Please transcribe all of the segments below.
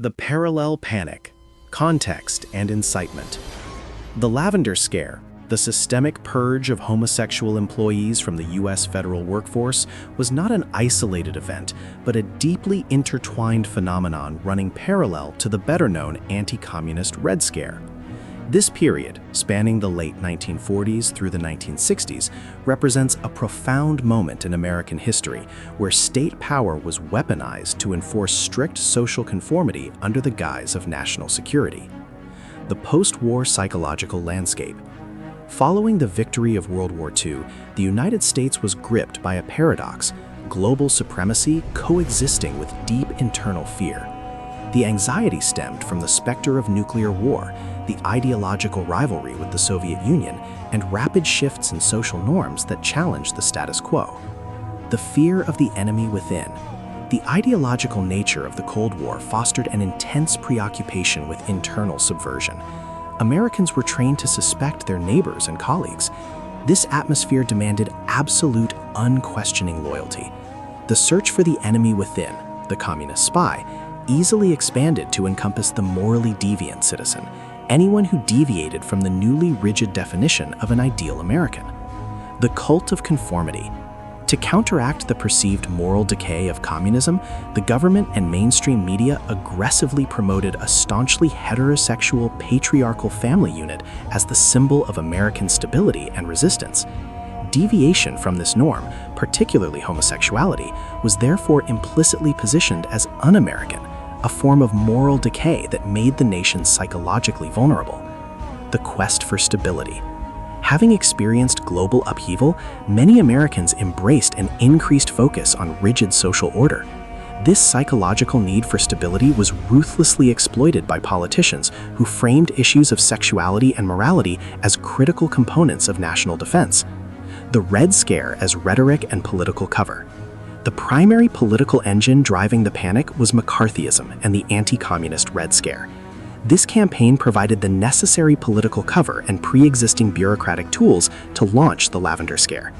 The Parallel Panic, Context and Incitement. The Lavender Scare, the systemic purge of homosexual employees from the U.S. federal workforce, was not an isolated event, but a deeply intertwined phenomenon running parallel to the better-known anti-communist Red Scare. This period, spanning the late 1940s through the 1960s, represents a profound moment in American history where state power was weaponized to enforce strict social conformity under the guise of national security. The post-war psychological landscape. Following the victory of World War II, the United States was gripped by a paradox: global supremacy coexisting with deep internal fear. The anxiety stemmed from the specter of nuclear war, the ideological rivalry with the Soviet Union, and rapid shifts in social norms that challenged the status quo. The fear of the enemy within. The ideological nature of the Cold War fostered an intense preoccupation with internal subversion. Americans were trained to suspect their neighbors and colleagues. This atmosphere demanded absolute, unquestioning loyalty. The search for the enemy within, the communist spy, easily expanded to encompass the morally deviant citizen, anyone who deviated from the newly rigid definition of an ideal American. The cult of conformity. To counteract the perceived moral decay of communism, the government and mainstream media aggressively promoted a staunchly heterosexual patriarchal family unit as the symbol of American stability and resistance. Deviation from this norm, particularly homosexuality, was therefore implicitly positioned as un-American, a form of moral decay that made the nation psychologically vulnerable. The quest for stability. Having experienced global upheaval, many Americans embraced an increased focus on rigid social order. This psychological need for stability was ruthlessly exploited by politicians who framed issues of sexuality and morality as critical components of national defense. The Red Scare as rhetoric and political cover. The primary political engine driving the panic was McCarthyism and the anti-communist Red Scare. This campaign provided the necessary political cover and pre-existing bureaucratic tools to launch the Lavender Scare.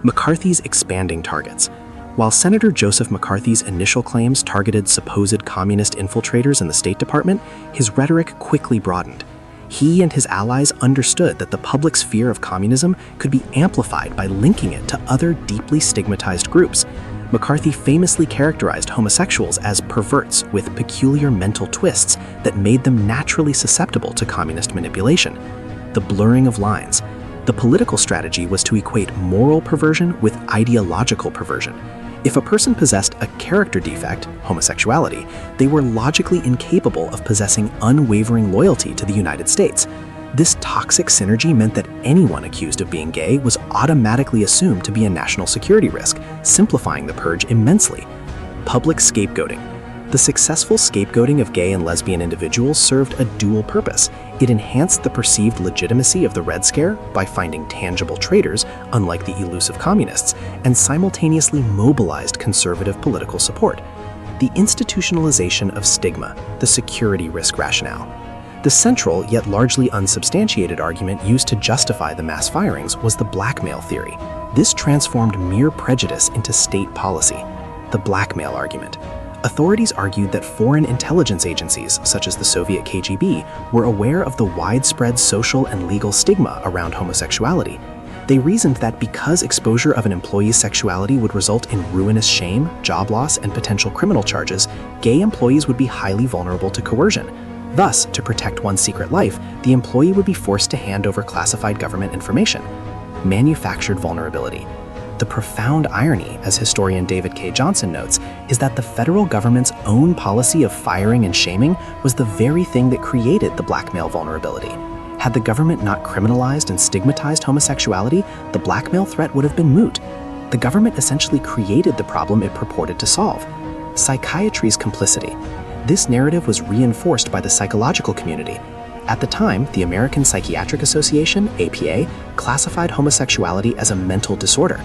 McCarthy's expanding targets. While Senator Joseph McCarthy's initial claims targeted supposed communist infiltrators in the State Department, his rhetoric quickly broadened. He and his allies understood that the public's fear of communism could be amplified by linking it to other deeply stigmatized groups. McCarthy famously characterized homosexuals as perverts with peculiar mental twists that made them naturally susceptible to communist manipulation. The blurring of lines. The political strategy was to equate moral perversion with ideological perversion. If a person possessed a character defect, homosexuality, they were logically incapable of possessing unwavering loyalty to the United States. This toxic synergy meant that anyone accused of being gay was automatically assumed to be a national security risk, simplifying the purge immensely. Public scapegoating. The successful scapegoating of gay and lesbian individuals served a dual purpose. It enhanced the perceived legitimacy of the Red Scare by finding tangible traitors, unlike the elusive communists, and simultaneously mobilized conservative political support. The institutionalization of stigma, the security risk rationale. The central yet largely unsubstantiated argument used to justify the mass firings was the blackmail theory. This transformed mere prejudice into state policy. The blackmail argument. Authorities argued that foreign intelligence agencies, such as the Soviet KGB, were aware of the widespread social and legal stigma around homosexuality. They reasoned that because exposure of an employee's sexuality would result in ruinous shame, job loss, and potential criminal charges, gay employees would be highly vulnerable to coercion. Thus, to protect one's secret life, the employee would be forced to hand over classified government information. Manufactured vulnerability. The profound irony, as historian David K. Johnson notes, is that the federal government's own policy of firing and shaming was the very thing that created the blackmail vulnerability. Had the government not criminalized and stigmatized homosexuality, the blackmail threat would have been moot. The government essentially created the problem it purported to solve. Psychiatry's complicity. This narrative was reinforced by the psychological community. At the time, the American Psychiatric Association, APA, classified homosexuality as a mental disorder.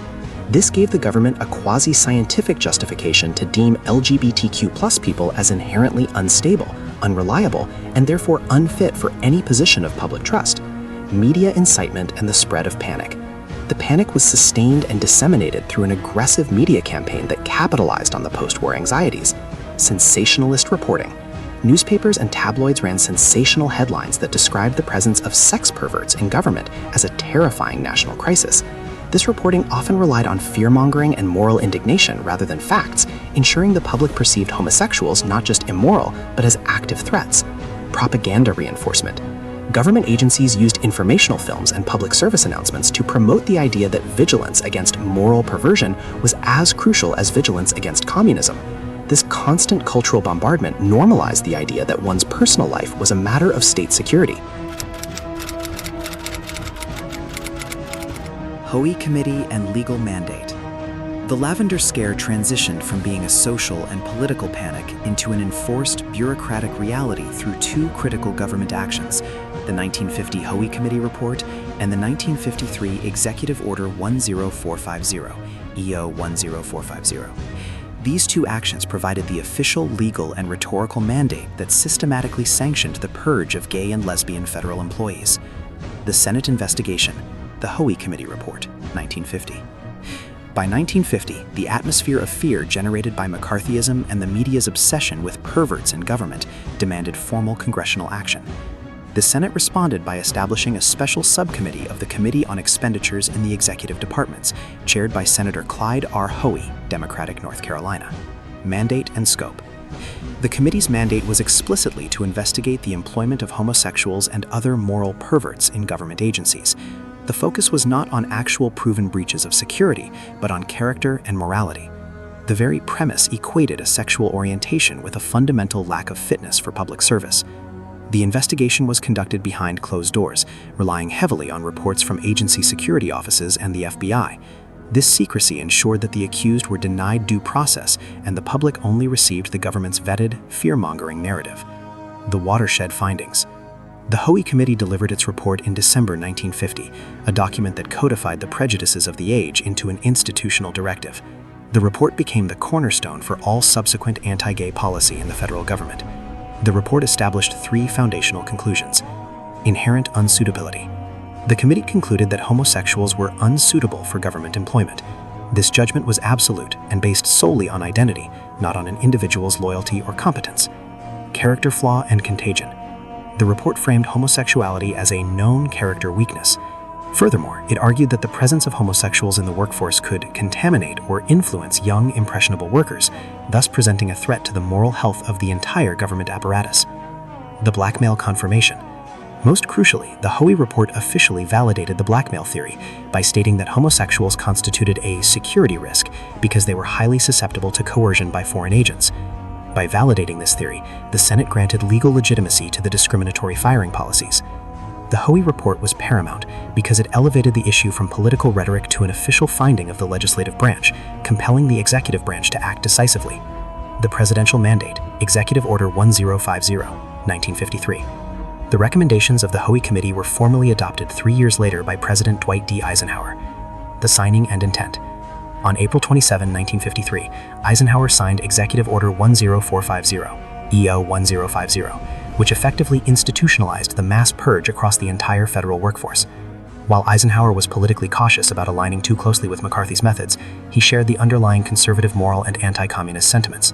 This gave the government a quasi-scientific justification to deem LGBTQ+ people as inherently unstable, unreliable, and therefore unfit for any position of public trust. Media incitement and the spread of panic. The panic was sustained and disseminated through an aggressive media campaign that capitalized on the post-war anxieties. Sensationalist reporting. Newspapers and tabloids ran sensational headlines that described the presence of sex perverts in government as a terrifying national crisis. This reporting often relied on fear-mongering and moral indignation rather than facts, ensuring the public perceived homosexuals not just immoral, but as active threats. Propaganda reinforcement. Government agencies used informational films and public service announcements to promote the idea that vigilance against moral perversion was as crucial as vigilance against communism. This constant cultural bombardment normalized the idea that one's personal life was a matter of state security. Hoey Committee and legal mandate. The Lavender Scare transitioned from being a social and political panic into an enforced bureaucratic reality through two critical government actions, the 1950 Hoey Committee report and the 1953 Executive Order 10450, EO 10450. These two actions provided the official legal and rhetorical mandate that systematically sanctioned the purge of gay and lesbian federal employees. The Senate investigation, the Hoey Committee report, 1950. By 1950, the atmosphere of fear generated by McCarthyism and the media's obsession with perverts in government demanded formal congressional action. The Senate responded by establishing a special subcommittee of the Committee on Expenditures in the Executive Departments, chaired by Senator Clyde R. Hoey, Democratic, North Carolina. Mandate and scope. The committee's mandate was explicitly to investigate the employment of homosexuals and other moral perverts in government agencies. The focus was not on actual proven breaches of security, but on character and morality. The very premise equated a sexual orientation with a fundamental lack of fitness for public service. The investigation was conducted behind closed doors, relying heavily on reports from agency security offices and the FBI. This secrecy ensured that the accused were denied due process and the public only received the government's vetted, fear-mongering narrative. The watershed findings. The Hoey Committee delivered its report in December 1950, a document that codified the prejudices of the age into an institutional directive. The report became the cornerstone for all subsequent anti-gay policy in the federal government. The report established three foundational conclusions. Inherent unsuitability. The committee concluded that homosexuals were unsuitable for government employment. This judgment was absolute and based solely on identity, not on an individual's loyalty or competence. Character flaw and contagion. The report framed homosexuality as a known character weakness. Furthermore, it argued that the presence of homosexuals in the workforce could contaminate or influence young, impressionable workers, thus presenting a threat to the moral health of the entire government apparatus. The blackmail confirmation. Most crucially, the Hoey report officially validated the blackmail theory by stating that homosexuals constituted a security risk because they were highly susceptible to coercion by foreign agents. By validating this theory, the Senate granted legal legitimacy to the discriminatory firing policies. The Hoey report was paramount because it elevated the issue from political rhetoric to an official finding of the legislative branch, compelling the executive branch to act decisively. The Presidential Mandate, Executive Order 1050, 1953. The recommendations of the Hoey Committee were formally adopted 3 years later by President Dwight D. Eisenhower. The signing and intent. On April 27, 1953, Eisenhower signed Executive Order 10450, EO 1050, which effectively institutionalized the mass purge across the entire federal workforce. While Eisenhower was politically cautious about aligning too closely with McCarthy's methods, he shared the underlying conservative moral and anti-communist sentiments.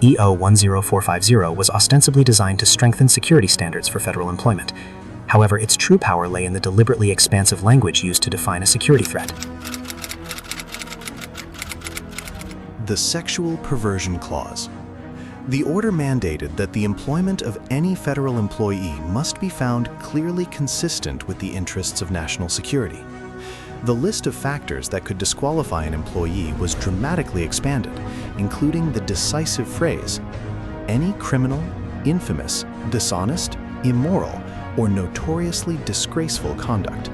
EO 10450 was ostensibly designed to strengthen security standards for federal employment. However, its true power lay in the deliberately expansive language used to define a security threat. The Sexual Perversion Clause. The order mandated that the employment of any federal employee must be found clearly consistent with the interests of national security. The list of factors that could disqualify an employee was dramatically expanded, including the decisive phrase, any criminal, infamous, dishonest, immoral, or notoriously disgraceful conduct,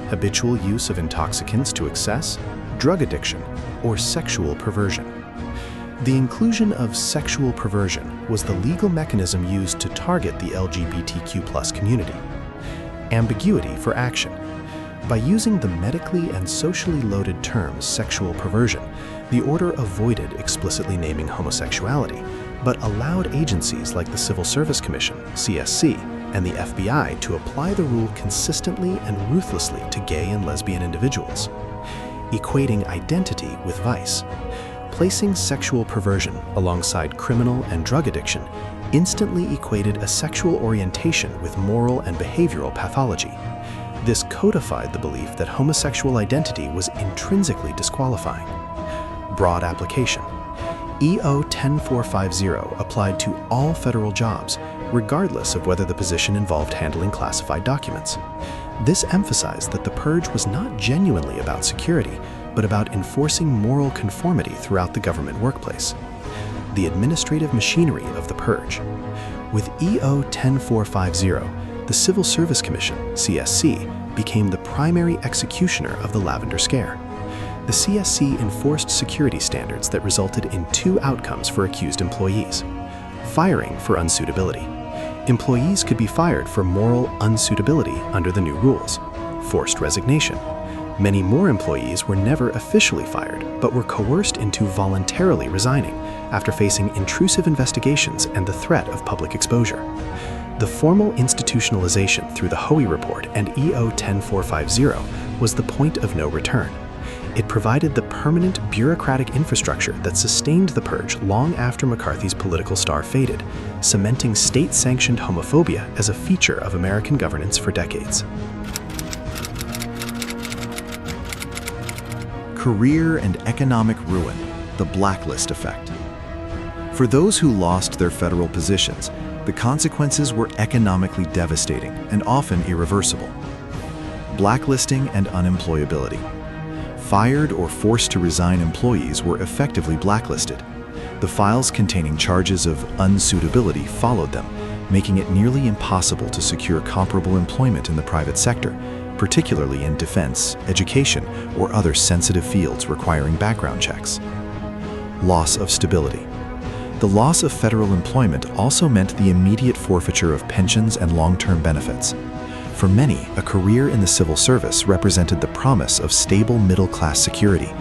habitual use of intoxicants to excess, drug addiction, or sexual perversion. The inclusion of sexual perversion was the legal mechanism used to target the LGBTQ+ community. Ambiguity for action. By using the medically and socially loaded terms sexual perversion, the order avoided explicitly naming homosexuality, but allowed agencies like the Civil Service Commission, CSC, and the FBI to apply the rule consistently and ruthlessly to gay and lesbian individuals. Equating identity with vice. Placing sexual perversion alongside criminal and drug addiction instantly equated a sexual orientation with moral and behavioral pathology. This codified the belief that homosexual identity was intrinsically disqualifying. Broad application. EO 10450 applied to all federal jobs, regardless of whether the position involved handling classified documents. This emphasized that the Purge was not genuinely about security, but about enforcing moral conformity throughout the government workplace. The administrative machinery of the Purge. With EO 10450, the Civil Service Commission, CSC, became the primary executioner of the Lavender Scare. The CSC enforced security standards that resulted in 2 outcomes for accused employees: firing for unsuitability. Employees could be fired for moral unsuitability under the new rules. Forced resignation. Many more employees were never officially fired, but were coerced into voluntarily resigning after facing intrusive investigations and the threat of public exposure. The formal institutionalization through the Hoey Report and EO 10450 was the point of no return. It provided the permanent bureaucratic infrastructure that sustained the Purge long after McCarthy's political star faded, cementing state-sanctioned homophobia as a feature of American governance for decades. Career and economic ruin, the blacklist effect. For those who lost their federal positions, the consequences were economically devastating and often irreversible. Blacklisting and unemployability. Fired or forced to resign employees were effectively blacklisted. The files containing charges of unsuitability followed them, making it nearly impossible to secure comparable employment in the private sector, particularly in defense, education, or other sensitive fields requiring background checks. Loss of stability. The loss of federal employment also meant the immediate forfeiture of pensions and long-term benefits. For many, a career in the civil service represented the promise of stable middle-class security,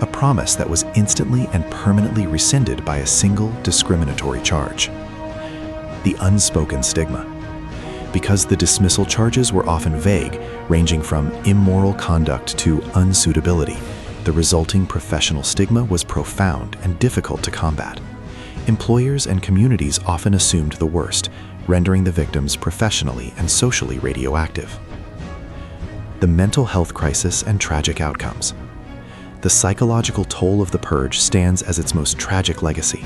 a promise that was instantly and permanently rescinded by a single discriminatory charge. The unspoken stigma. Because the dismissal charges were often vague, ranging from immoral conduct to unsuitability, the resulting professional stigma was profound and difficult to combat. Employers and communities often assumed the worst, rendering the victims professionally and socially radioactive. The mental health crisis and tragic outcomes. The psychological toll of the Purge stands as its most tragic legacy.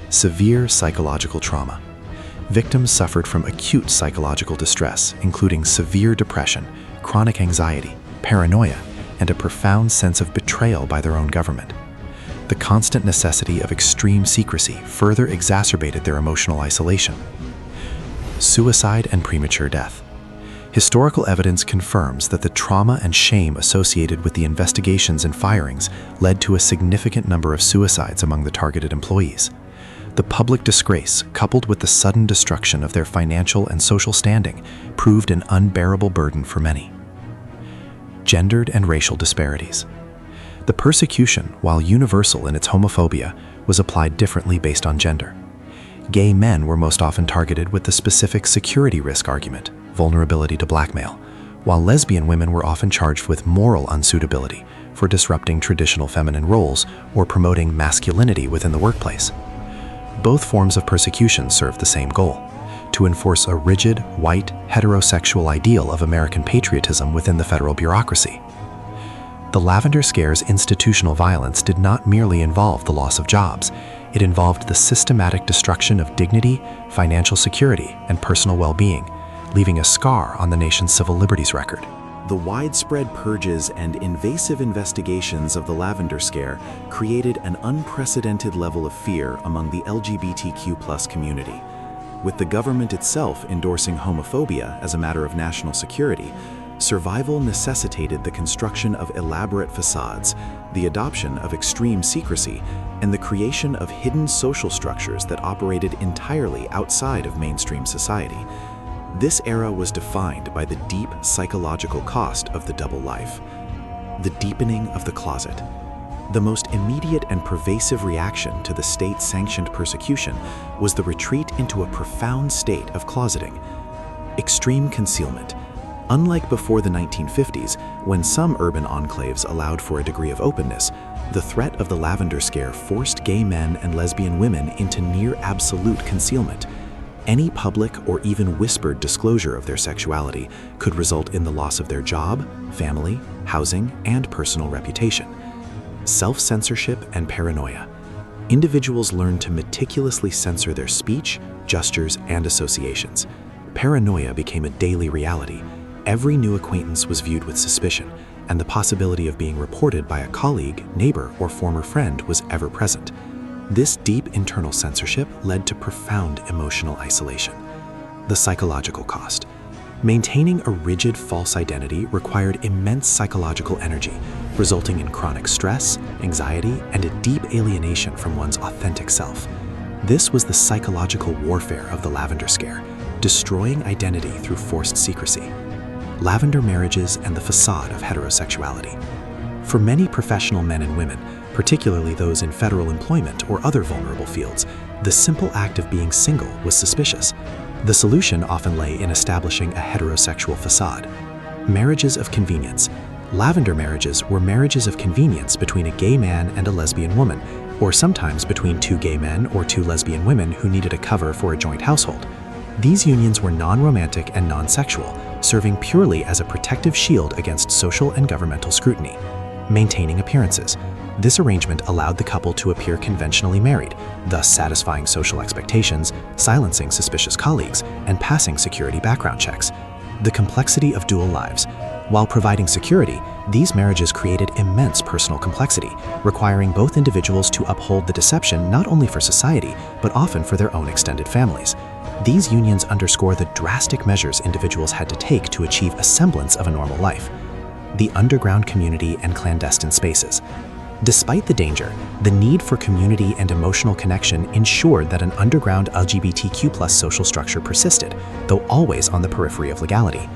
Severe psychological trauma. Victims suffered from acute psychological distress, including severe depression, chronic anxiety, paranoia, and a profound sense of betrayal by their own government. The constant necessity of extreme secrecy further exacerbated their emotional isolation. Suicide and premature death. Historical evidence confirms that the trauma and shame associated with the investigations and firings led to a significant number of suicides among the targeted employees. The public disgrace, coupled with the sudden destruction of their financial and social standing, proved an unbearable burden for many. Gendered and racial disparities. The persecution, while universal in its homophobia, was applied differently based on gender. Gay men were most often targeted with the specific security risk argument, vulnerability to blackmail, while lesbian women were often charged with moral unsuitability for disrupting traditional feminine roles or promoting masculinity within the workplace. Both forms of persecution served the same goal: to enforce a rigid, white, heterosexual ideal of American patriotism within the federal bureaucracy. The Lavender Scare's institutional violence did not merely involve the loss of jobs. It involved the systematic destruction of dignity, financial security, and personal well-being, leaving a scar on the nation's civil liberties record. The widespread purges and invasive investigations of the Lavender Scare created an unprecedented level of fear among the LGBTQ+ community. With the government itself endorsing homophobia as a matter of national security, survival necessitated the construction of elaborate facades, the adoption of extreme secrecy, and the creation of hidden social structures that operated entirely outside of mainstream society. This era was defined by the deep psychological cost of the double life, the deepening of the closet. The most immediate and pervasive reaction to the state-sanctioned persecution was the retreat into a profound state of closeting. Extreme concealment. Unlike before the 1950s, when some urban enclaves allowed for a degree of openness, the threat of the Lavender Scare forced gay men and lesbian women into near absolute concealment. Any public or even whispered disclosure of their sexuality could result in the loss of their job, family, housing, and personal reputation. Self-censorship and paranoia. Individuals learned to meticulously censor their speech, gestures, and associations. Paranoia became a daily reality. Every new acquaintance was viewed with suspicion, and the possibility of being reported by a colleague, neighbor, or former friend was ever present. This deep internal censorship led to profound emotional isolation. The psychological cost. Maintaining a rigid false identity required immense psychological energy, resulting in chronic stress, anxiety, and a deep alienation from one's authentic self. This was the psychological warfare of the Lavender Scare, destroying identity through forced secrecy. Lavender marriages and the facade of heterosexuality. For many professional men and women, particularly those in federal employment or other vulnerable fields, the simple act of being single was suspicious. The solution often lay in establishing a heterosexual facade. Marriages of convenience. Lavender marriages were marriages of convenience between a gay man and a lesbian woman, or sometimes between two gay men or two lesbian women who needed a cover for a joint household. These unions were non-romantic and non-sexual, serving purely as a protective shield against social and governmental scrutiny. Maintaining appearances. This arrangement allowed the couple to appear conventionally married, thus satisfying social expectations, silencing suspicious colleagues, and passing security background checks. The complexity of dual lives. While providing security, these marriages created immense personal complexity, requiring both individuals to uphold the deception not only for society, but often for their own extended families. These unions underscore the drastic measures individuals had to take to achieve a semblance of a normal life. The underground community and clandestine spaces. Despite the danger, the need for community and emotional connection ensured that an underground LGBTQ+ social structure persisted, though always on the periphery of legality.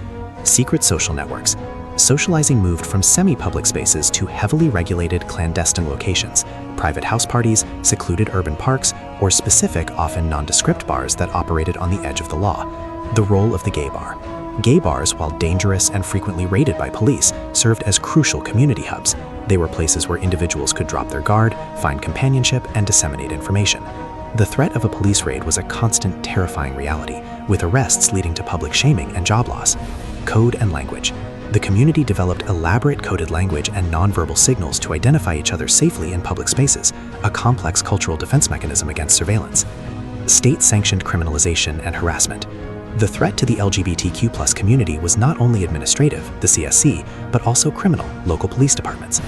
Secret social networks. Socializing moved from semi-public spaces to heavily regulated clandestine locations, private house parties, secluded urban parks, or specific, often nondescript bars that operated on the edge of the law. The role of the gay bar. Gay bars, while dangerous and frequently raided by police, served as crucial community hubs. They were places where individuals could drop their guard, find companionship, and disseminate information. The threat of a police raid was a constant, terrifying reality, with arrests leading to public shaming and job loss. Code and language. The community developed elaborate coded language and nonverbal signals to identify each other safely in public spaces, a complex cultural defense mechanism against surveillance. State-sanctioned criminalization and harassment. The threat to the LGBTQ+ community was not only administrative, the CSC, but also criminal, local police departments.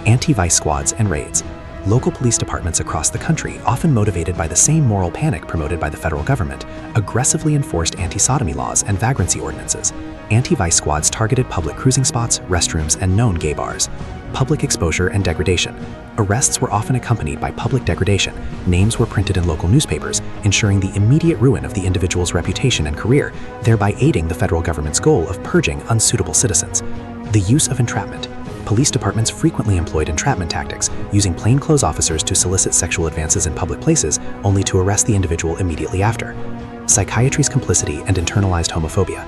Anti-vice squads and raids. Local police departments across the country, often motivated by the same moral panic promoted by the federal government, aggressively enforced anti-sodomy laws and vagrancy ordinances. Anti-vice squads targeted public cruising spots, restrooms, and known gay bars. Public exposure and degradation. Arrests were often accompanied by public degradation. Names were printed in local newspapers, ensuring the immediate ruin of the individual's reputation and career, thereby aiding the federal government's goal of purging unsuitable citizens. The use of entrapment. Police departments frequently employed entrapment tactics, using plainclothes officers to solicit sexual advances in public places, only to arrest the individual immediately after. Psychiatry's complicity and internalized homophobia.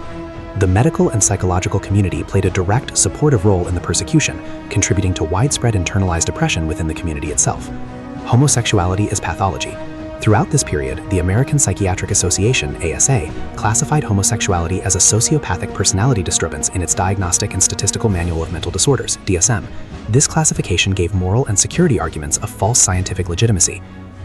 The medical and psychological community played a direct, supportive role in the persecution, contributing to widespread internalized oppression within the community itself. Homosexuality as pathology. Throughout this period, the American Psychiatric Association, ASA, classified homosexuality as a sociopathic personality disturbance in its Diagnostic and Statistical Manual of Mental Disorders, DSM. This classification gave moral and security arguments a false scientific legitimacy.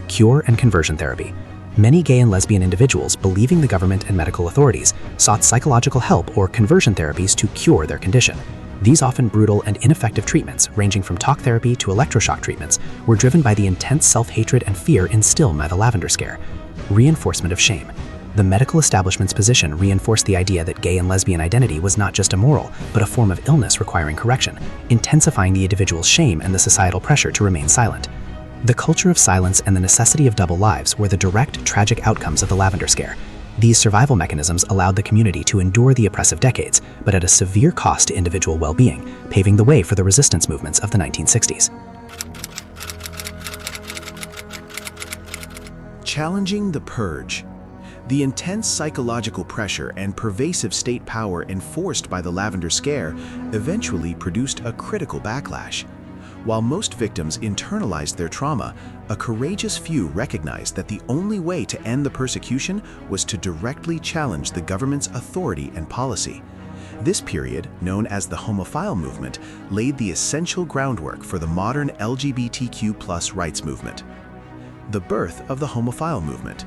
Cure and conversion therapy. Many gay and lesbian individuals, believing the government and medical authorities, sought psychological help or conversion therapies to cure their condition. These often brutal and ineffective treatments, ranging from talk therapy to electroshock treatments, were driven by the intense self-hatred and fear instilled by the Lavender Scare. Reinforcement of shame. The medical establishment's position reinforced the idea that gay and lesbian identity was not just immoral, but a form of illness requiring correction, intensifying the individual's shame and the societal pressure to remain silent. The culture of silence and the necessity of double lives were the direct, tragic outcomes of the Lavender Scare. These survival mechanisms allowed the community to endure the oppressive decades, but at a severe cost to individual well-being, paving the way for the resistance movements of the 1960s. Challenging the Purge. The intense psychological pressure and pervasive state power enforced by the Lavender Scare eventually produced a critical backlash. While most victims internalized their trauma, a courageous few recognized that the only way to end the persecution was to directly challenge the government's authority and policy. This period, known as the homophile movement, laid the essential groundwork for the modern LGBTQ+ rights movement. The birth of the homophile movement.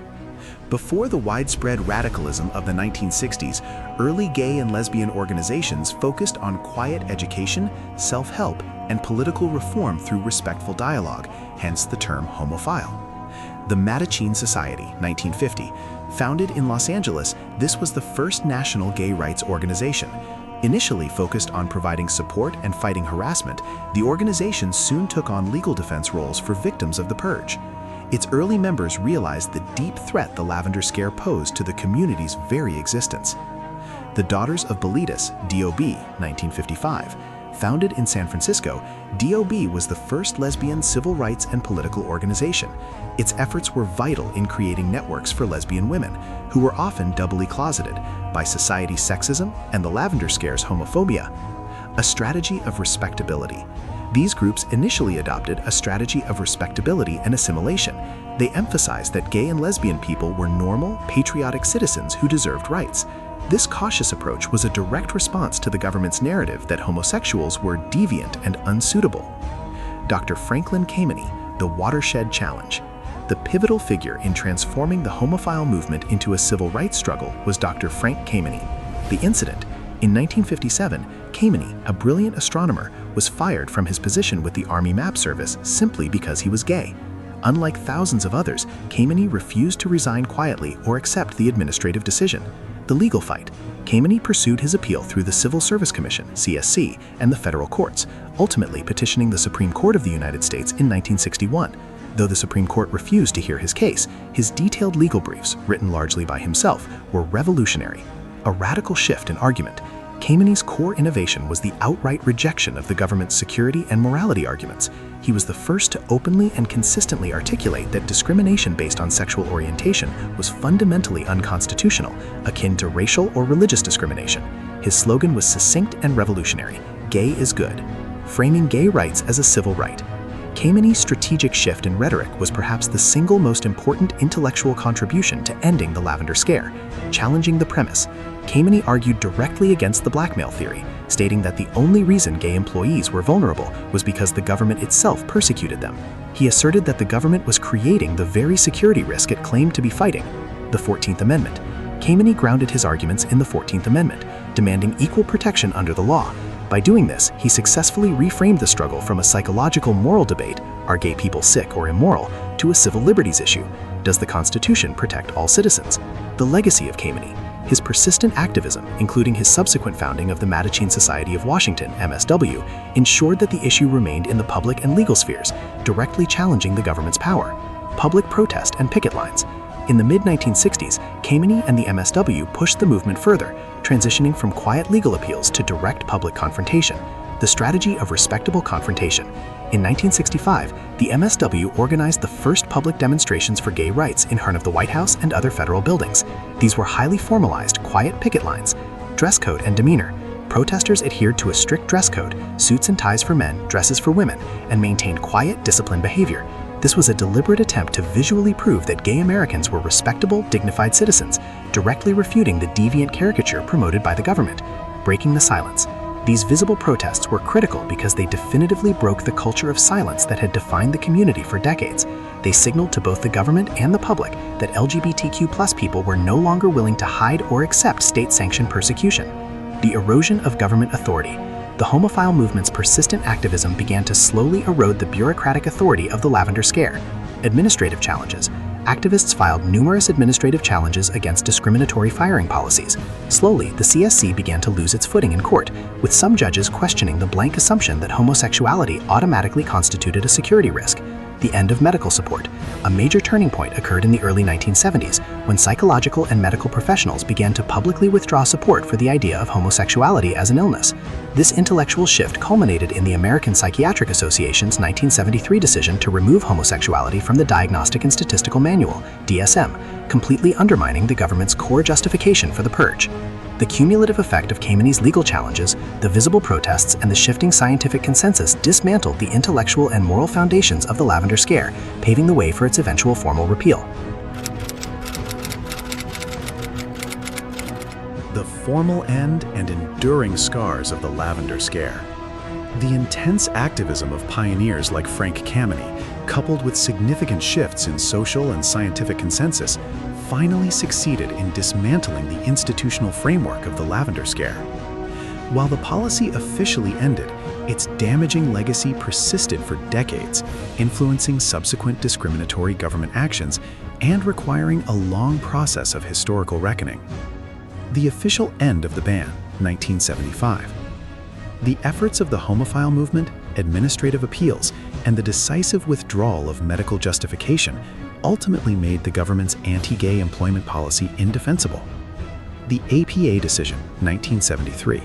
Before the widespread radicalism of the 1960s, early gay and lesbian organizations focused on quiet education, self-help, and political reform through respectful dialogue, hence the term homophile. The Mattachine Society, 1950. Founded in Los Angeles, this was the first national gay rights organization. Initially focused on providing support and fighting harassment, the organization soon took on legal defense roles for victims of the Purge. Its early members realized the deep threat the Lavender Scare posed to the community's very existence. The Daughters of Bilitis, DOB, 1955. Founded in San Francisco, DOB was the first lesbian civil rights and political organization. Its efforts were vital in creating networks for lesbian women, who were often doubly closeted by society's sexism and the Lavender Scare's homophobia. A strategy of respectability. These groups initially adopted a strategy of respectability and assimilation. They emphasized that gay and lesbian people were normal, patriotic citizens who deserved rights. This cautious approach was a direct response to the government's narrative that homosexuals were deviant and unsuitable. Dr. Frank Kameny, the Watershed Challenge. The pivotal figure in transforming the homophile movement into a civil rights struggle was Dr. Frank Kameny. The incident: in 1957, Kameny, a brilliant astronomer, was fired from his position with the Army Map Service simply because he was gay. Unlike thousands of others, Kameny refused to resign quietly or accept the administrative decision. The legal fight. Kameny pursued his appeal through the Civil Service Commission, CSC, and the federal courts, ultimately petitioning the Supreme Court of the United States in 1961. Though the Supreme Court refused to hear his case, his detailed legal briefs, written largely by himself, were revolutionary. A radical shift in argument. Kameny's core innovation was the outright rejection of the government's security and morality arguments. He was the first to openly and consistently articulate that discrimination based on sexual orientation was fundamentally unconstitutional, akin to racial or religious discrimination. His slogan was succinct and revolutionary: "Gay is good," framing gay rights as a civil right. Kameny's strategic shift in rhetoric was perhaps the single most important intellectual contribution to ending the Lavender Scare. Challenging the premise, Kameny argued directly against the blackmail theory, stating that the only reason gay employees were vulnerable was because the government itself persecuted them. He asserted that the government was creating the very security risk it claimed to be fighting. The 14th Amendment. Kameny grounded his arguments in the 14th Amendment, demanding equal protection under the law. By doing this, he successfully reframed the struggle from a psychological moral debate, are gay people sick or immoral, to a civil liberties issue, does the Constitution protect all citizens? The legacy of Kameny. His persistent activism, including his subsequent founding of the Mattachine Society of Washington, MSW, ensured that the issue remained in the public and legal spheres, directly challenging the government's power. Public protest and picket lines. In the mid-1960s, Kameny and the MSW pushed the movement further, transitioning from quiet legal appeals to direct public confrontation, the strategy of respectable confrontation. In 1965, the MSW organized the first public demonstrations for gay rights in front of the White House and other federal buildings. These were highly formalized, quiet picket lines. Dress code and demeanor. Protesters adhered to a strict dress code, suits and ties for men, dresses for women, and maintained quiet, disciplined behavior. This was a deliberate attempt to visually prove that gay Americans were respectable, dignified citizens, directly refuting the deviant caricature promoted by the government. Breaking the silence. These visible protests were critical because they definitively broke the culture of silence that had defined the community for decades. They signaled to both the government and the public that LGBTQ+ people were no longer willing to hide or accept state-sanctioned persecution. The erosion of government authority. The homophile movement's persistent activism began to slowly erode the bureaucratic authority of the Lavender Scare. Administrative challenges. Activists filed numerous administrative challenges against discriminatory firing policies. Slowly, the CSC began to lose its footing in court, with some judges questioning the blank assumption that homosexuality automatically constituted a security risk. the end of medical support. A major turning point occurred in the early 1970s when psychological and medical professionals began to publicly withdraw support for the idea of homosexuality as an illness. This intellectual shift culminated in the American Psychiatric Association's 1973 decision to remove homosexuality from the Diagnostic and Statistical Manual, DSM, completely undermining the government's core justification for the purge. The cumulative effect of Kameny's legal challenges, the visible protests, and the shifting scientific consensus dismantled the intellectual and moral foundations of the Lavender Scare, paving the way for its eventual formal repeal. The formal end and enduring scars of the Lavender Scare. The intense activism of pioneers like Frank Kameny, coupled with significant shifts in social and scientific consensus, finally succeeded in dismantling the institutional framework of the Lavender Scare. While the policy officially ended, its damaging legacy persisted for decades, influencing subsequent discriminatory government actions and requiring a long process of historical reckoning. The official end of the ban, 1975. The efforts of the homophile movement, administrative appeals, and the decisive withdrawal of medical justification ultimately made the government's anti-gay employment policy indefensible. The APA decision, 1973.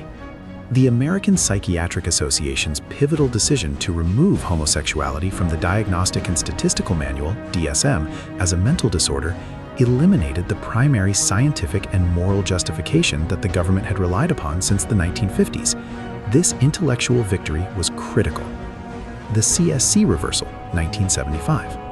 The American Psychiatric Association's pivotal decision to remove homosexuality from the Diagnostic and Statistical Manual, DSM, as a mental disorder eliminated the primary scientific and moral justification that the government had relied upon since the 1950s. This intellectual victory was critical. The CSC reversal, 1975.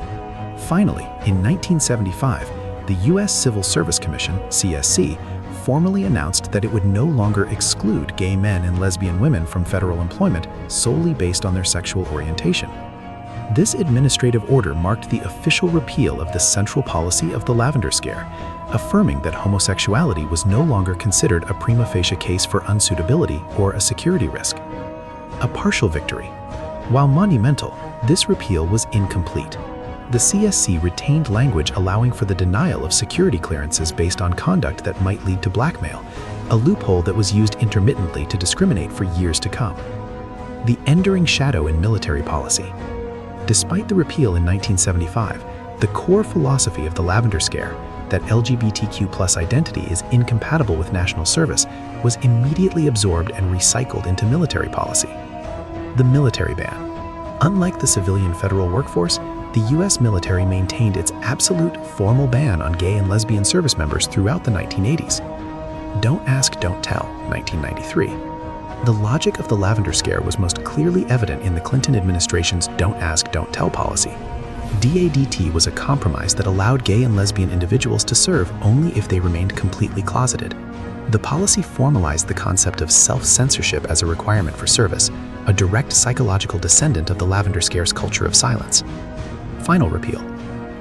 Finally, in 1975, the U.S. Civil Service Commission, CSC, formally announced that it would no longer exclude gay men and lesbian women from federal employment solely based on their sexual orientation. This administrative order marked the official repeal of the central policy of the Lavender Scare, affirming that homosexuality was no longer considered a prima facie case for unsuitability or a security risk. A partial victory. While monumental, this repeal was incomplete. The CSC retained language allowing for the denial of security clearances based on conduct that might lead to blackmail, a loophole that was used intermittently to discriminate for years to come. The enduring shadow in military policy. Despite the repeal in 1975, the core philosophy of the Lavender Scare, that LGBTQ+ identity is incompatible with national service, was immediately absorbed and recycled into military policy. The military ban. Unlike the civilian federal workforce, the U.S. military maintained its absolute formal ban on gay and lesbian service members throughout the 1980s. Don't ask, don't tell, 1993. The logic of the Lavender Scare was most clearly evident in the Clinton administration's Don't Ask, Don't Tell policy. DADT was a compromise that allowed gay and lesbian individuals to serve only if they remained completely closeted. The policy formalized the concept of self-censorship as a requirement for service, a direct psychological descendant of the Lavender Scare's culture of silence. Final repeal.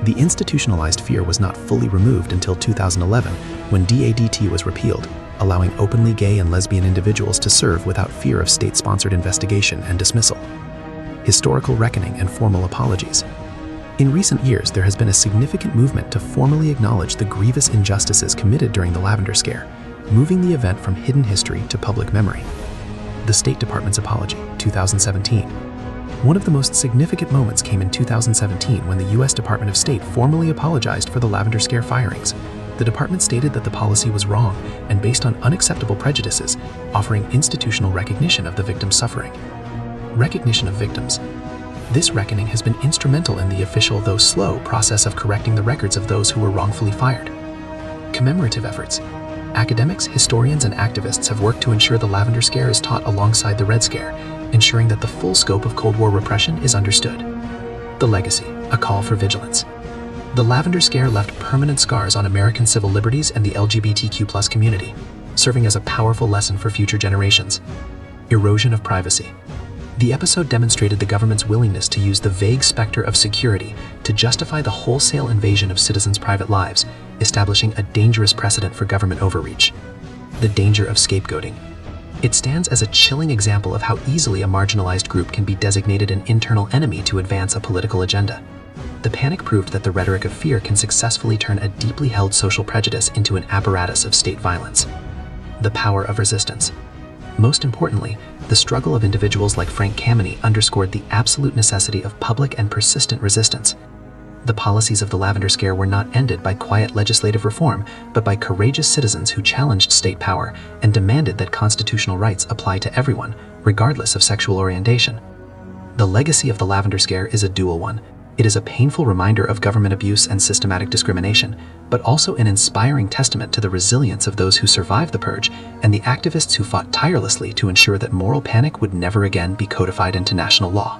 The institutionalized fear was not fully removed until 2011 when DADT was repealed, allowing openly gay and lesbian individuals to serve without fear of state-sponsored investigation and dismissal. Historical reckoning and formal apologies. In recent years, there has been a significant movement to formally acknowledge the grievous injustices committed during the Lavender Scare, moving the event from hidden history to public memory. The State Department's apology, 2017. One of the most significant moments came in 2017 when the U.S. Department of State formally apologized for the Lavender Scare firings. The department stated that the policy was wrong and based on unacceptable prejudices, offering institutional recognition of the victims' suffering. Recognition of victims. This reckoning has been instrumental in the official, though slow, process of correcting the records of those who were wrongfully fired. Commemorative efforts. Academics, historians, and activists have worked to ensure the Lavender Scare is taught alongside the Red Scare, ensuring that the full scope of Cold War repression is understood. The legacy, a call for vigilance. The Lavender Scare left permanent scars on American civil liberties and the LGBTQ+ community, serving as a powerful lesson for future generations. Erosion of privacy. The episode demonstrated the government's willingness to use the vague specter of security to justify the wholesale invasion of citizens' private lives, establishing a dangerous precedent for government overreach. The danger of scapegoating. It stands as a chilling example of how easily a marginalized group can be designated an internal enemy to advance a political agenda. The panic proved that the rhetoric of fear can successfully turn a deeply held social prejudice into an apparatus of state violence. The power of resistance. Most importantly, The struggle of individuals like Frank Kameny underscored the absolute necessity of public and persistent resistance. The policies of the Lavender Scare were not ended by quiet legislative reform, but by courageous citizens who challenged state power and demanded that constitutional rights apply to everyone, regardless of sexual orientation. The legacy of the Lavender Scare is a dual one. It is a painful reminder of government abuse and systematic discrimination, but also an inspiring testament to the resilience of those who survived the Purge and the activists who fought tirelessly to ensure that moral panic would never again be codified into national law.